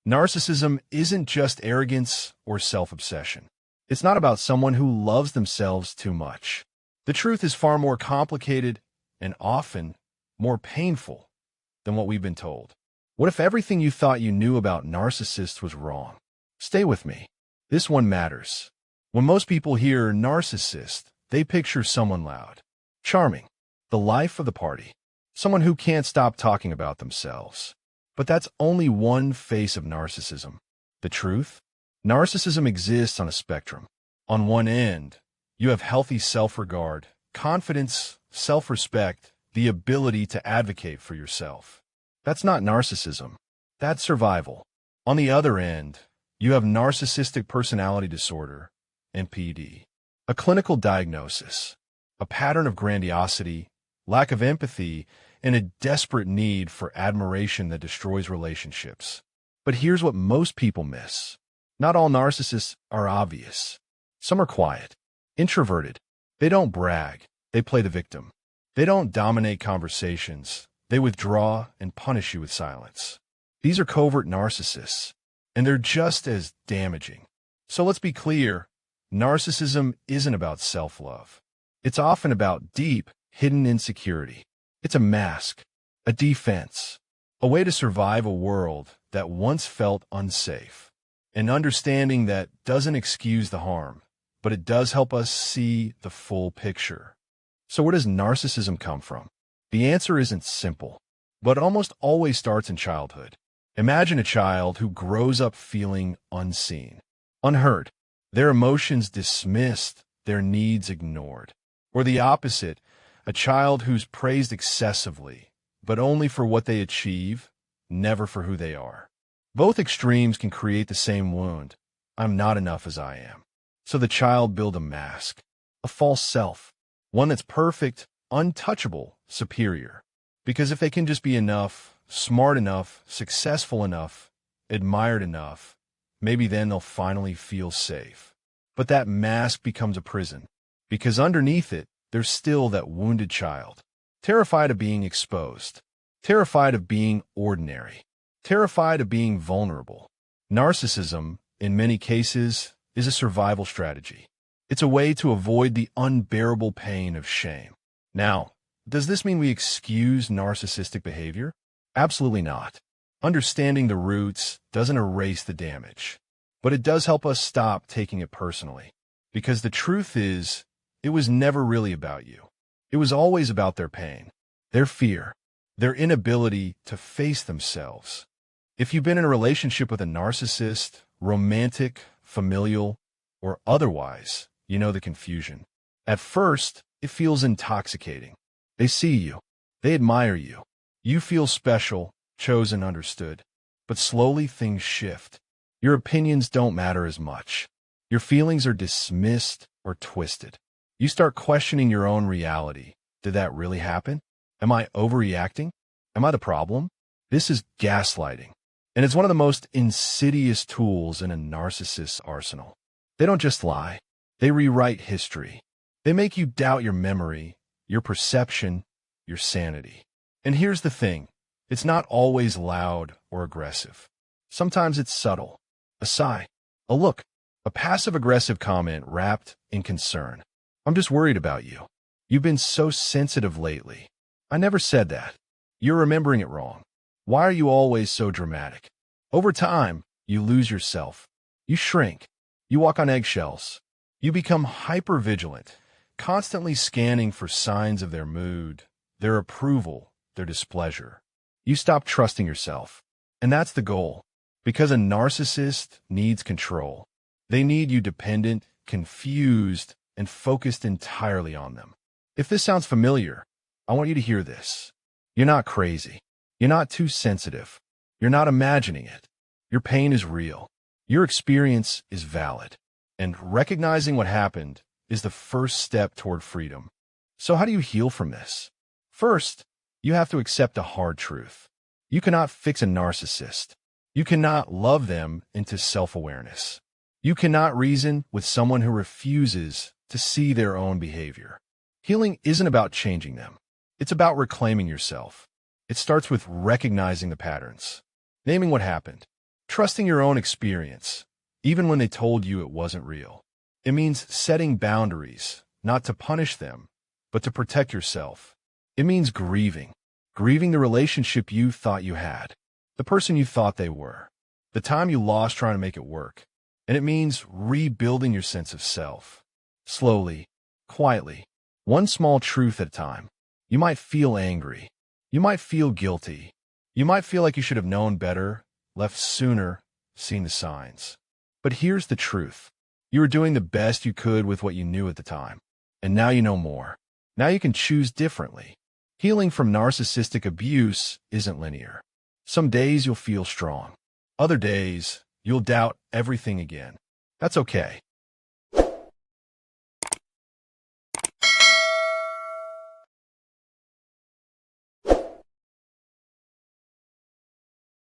Narcissism isn't just arrogance or self-obsession. It's not about someone who loves themselves too much. The truth is far more complicated and often more painful than what we've been told. What if everything you thought you knew about narcissists was wrong? Stay with me. This one matters. When most people hear narcissist, they picture someone loud, charming, the life of the party, someone who can't stop talking about themselves. But that's only one face of narcissism. The truth? Narcissism exists on a spectrum. On one end, you have healthy self-regard, confidence, self-respect, the ability to advocate for yourself. That's not narcissism. That's survival. On the other end, you have narcissistic personality disorder, NPD, a clinical diagnosis, a pattern of grandiosity, lack of empathy, and a desperate need for admiration that destroys relationships. But here's what most people miss. Not all narcissists are obvious. Some are quiet, introverted. They don't brag. They play the victim. They don't dominate conversations. They withdraw and punish you with silence. These are covert narcissists, and they're just as damaging. So let's be clear. Narcissism isn't about self-love. It's often about deep, hidden insecurity. It's a mask, a defense, a way to survive a world that once felt unsafe. An understanding that doesn't excuse the harm, but it does help us see the full picture. So where does narcissism come from? The answer isn't simple, but almost always starts in childhood. Imagine a child who grows up feeling unseen, unheard, their emotions dismissed, their needs ignored. Or the opposite, a child who's praised excessively, but only for what they achieve, never for who they are. Both extremes can create the same wound. I'm not enough as I am. So the child builds a mask, a false self, one that's perfect, untouchable, superior. Because if they can just be enough, smart enough, successful enough, admired enough, maybe then they'll finally feel safe. But that mask becomes a prison, because underneath it, there's still that wounded child, terrified of being exposed, terrified of being ordinary, terrified of being vulnerable. Narcissism, in many cases, is a survival strategy. It's a way to avoid the unbearable pain of shame. Now, does this mean we excuse narcissistic behavior? Absolutely not. Understanding the roots doesn't erase the damage, but it does help us stop taking it personally. Because the truth is, it was never really about you. It was always about their pain, their fear, their inability to face themselves. If you've been in a relationship with a narcissist, romantic, familial, or otherwise, you know the confusion. At first, it feels intoxicating. They see you. They admire you. You feel special, chosen, understood. But slowly things shift. Your opinions don't matter as much. Your feelings are dismissed or twisted. You start questioning your own reality. Did that really happen? Am I overreacting? Am I the problem? This is gaslighting. And it's one of the most insidious tools in a narcissist's arsenal. They don't just lie. They rewrite history. They make you doubt your memory, your perception, your sanity. And here's the thing. It's not always loud or aggressive. Sometimes it's subtle. A sigh, a look, a passive-aggressive comment wrapped in concern. I'm just worried about you. You've been so sensitive lately. I never said that. You're remembering it wrong. Why are you always so dramatic? Over time, you lose yourself. You shrink. You walk on eggshells. You become hyper-vigilant, constantly scanning for signs of their mood, their approval, their displeasure. You stop trusting yourself. And that's the goal. Because a narcissist needs control. They need you dependent, confused, and focused entirely on them. If this sounds familiar, I want you to hear this. You're not crazy. You're not too sensitive. You're not imagining it. Your pain is real. Your experience is valid. And recognizing what happened is the first step toward freedom. So how do you heal from this? First, you have to accept a hard truth. You cannot fix a narcissist. You cannot love them into self-awareness. You cannot reason with someone who refuses to see their own behavior. Healing isn't about changing them. It's about reclaiming yourself. It starts with recognizing the patterns, naming what happened, trusting your own experience, even when they told you it wasn't real. It means setting boundaries, not to punish them, but to protect yourself. It means grieving the relationship you thought you had, the person you thought they were, the time you lost trying to make it work. And it means rebuilding your sense of self. Slowly, quietly, one small truth at a time. You might feel angry. You might feel guilty. You might feel like you should have known better, left sooner, seen the signs. But here's the truth. You were doing the best you could with what you knew at the time. And now you know more. Now you can choose differently. Healing from narcissistic abuse isn't linear. Some days you'll feel strong. Other days, you'll doubt everything again. That's okay.